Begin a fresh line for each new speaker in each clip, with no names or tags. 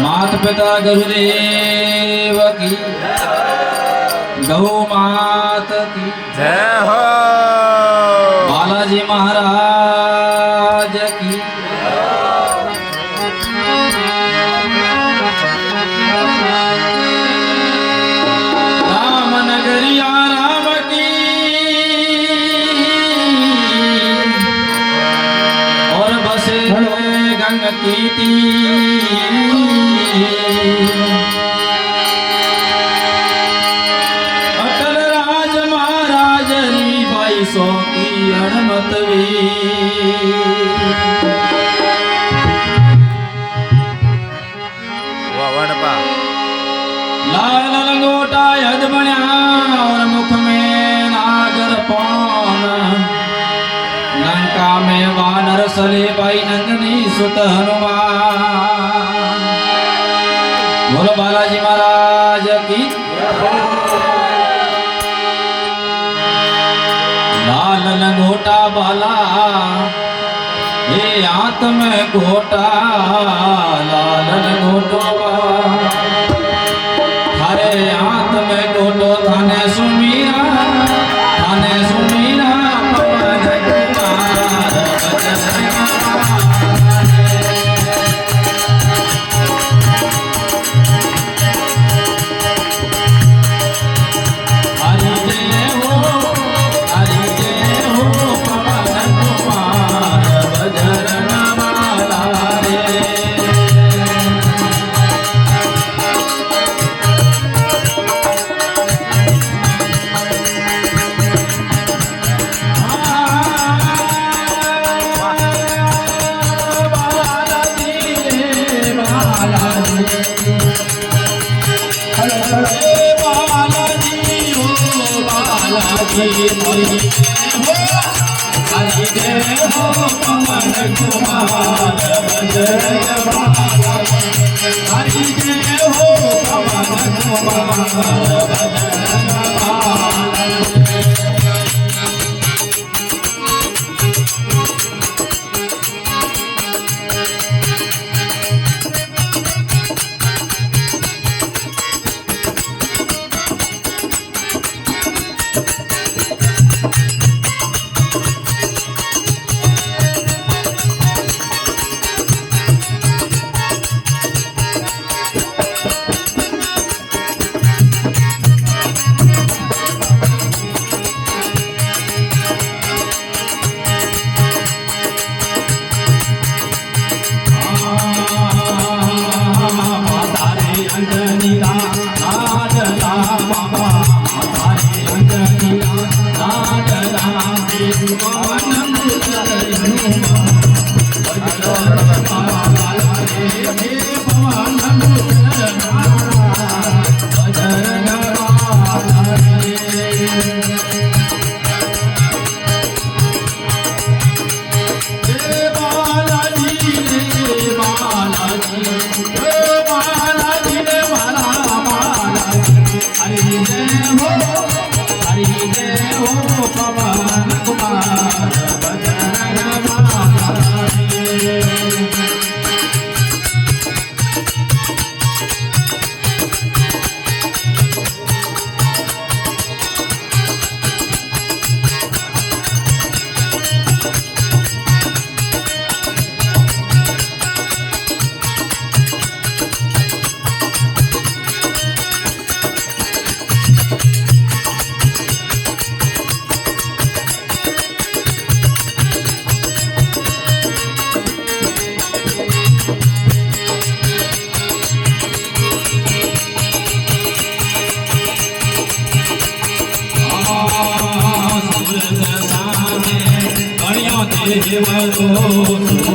मात पिता गुरुदेव की, गौ मात की
जय हो।
बालाजी महाराज की। राम नगरिया राम की और बसे गंग की अटल राज महाराज री भाई सो की अड़मतवी लाल लंगोटा यद बन्या और मुख में नागर पान लंका में वानर सले भाई अंजनी सुत हनुमान। बोलो बालाजी महाराज की। लाल लंगोटा बाला ये हाथ में घोटा, लाल लंगोटो थारे हाथ में घोटो थाने सुमीरा, थाने सुमीरा पवन कुमार हरि जय हो, हरि जय हो पवन कुमार बजरंग माला रे। हरि जय हो पवन कुमार बजरंग बाला, हरि जय हो पवन कुमार बजरंग बाला।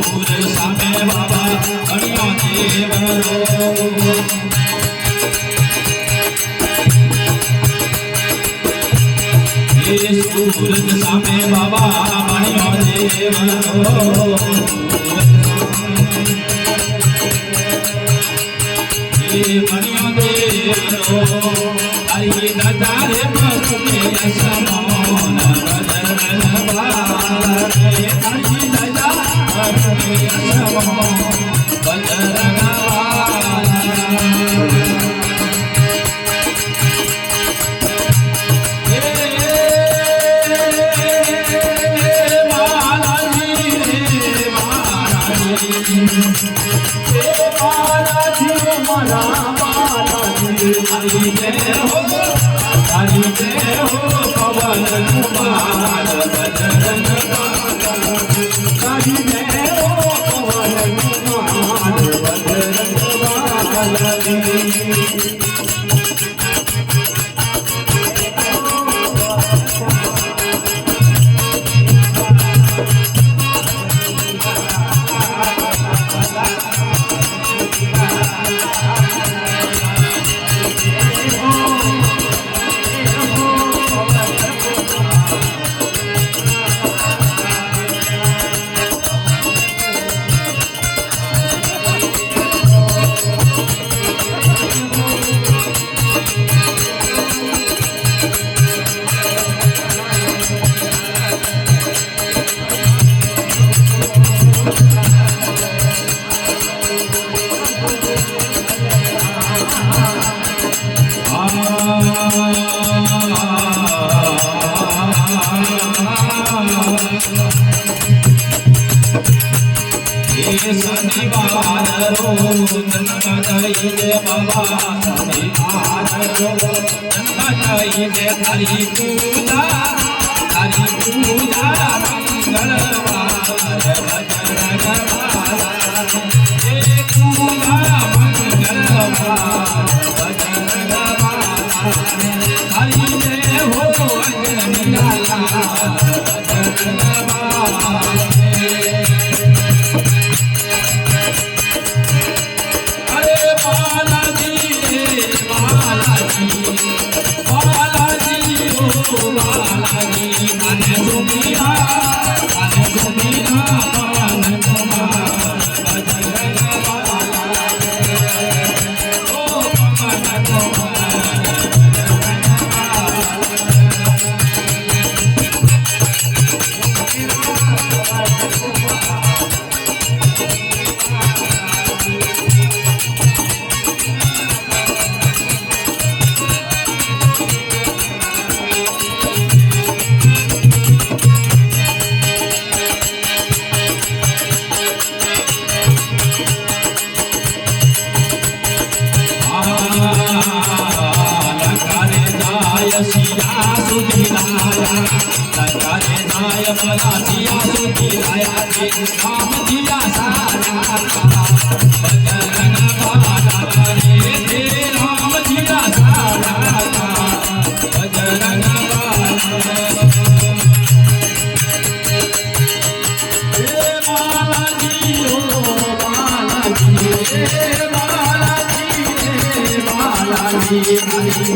सूरज सामे बाबा गणियों देवरो, ये सूरज सामे बाबा गणियों देवरो, ये गणियों देवरो हरि नजारे प्रभु के समान बजरंग बाला रे, हरि नजारे प्रभु के समान बजरंग बाला। બાલાજી મારા બાલાજી હરી જય હો હરી જય હો પવન કુમાર બજરંગ બાલાજી હરી જય હો પવન કુમાર બજરંગ બાલાજી શનિવાર રોજ જન્મદઈ દે બાબા શનિવાર રોજ જન્મદઈ દે તારી પૂજા મંગળવાર બજરંગ બાલા એ પૂજા મંગળવાર બજરંગ બાલા હરી જય હો અંજની લાલા બજરંગ બાલા સિયા સુધી લાયા લંકારે નાય બલા સિયા સુધી લાયા છે રામ જીયા સારા બજરંગ બાલા રે તે રામ જીયા સારા બજરંગ બાલા હે બાલાજી ઓ બાલાજી હે બાલાજી હે બાલાજી હરી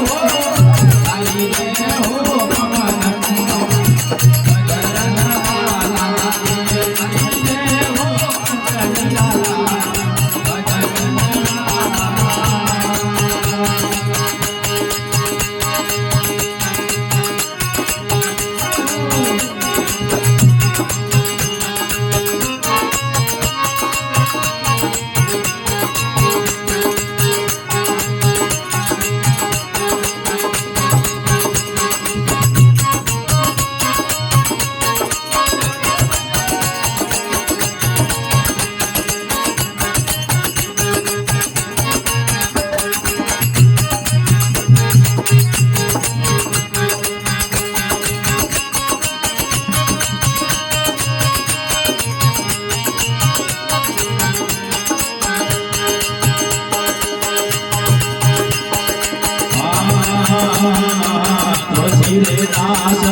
હો तुझे दास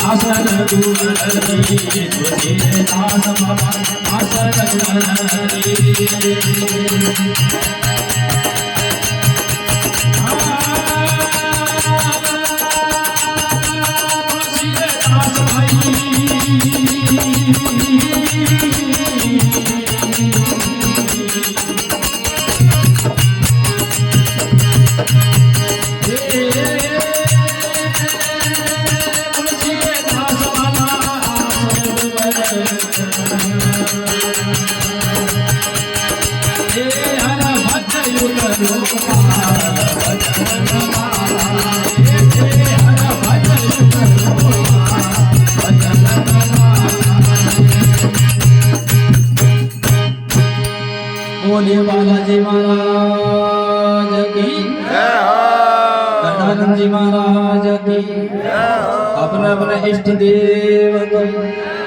आसन दुलरी तुझे दास बाबा आसन दुलरी बोले बालाजी महाराज की
जय हो
आनंद जी महाराज की अपने अपने इष्ट देव की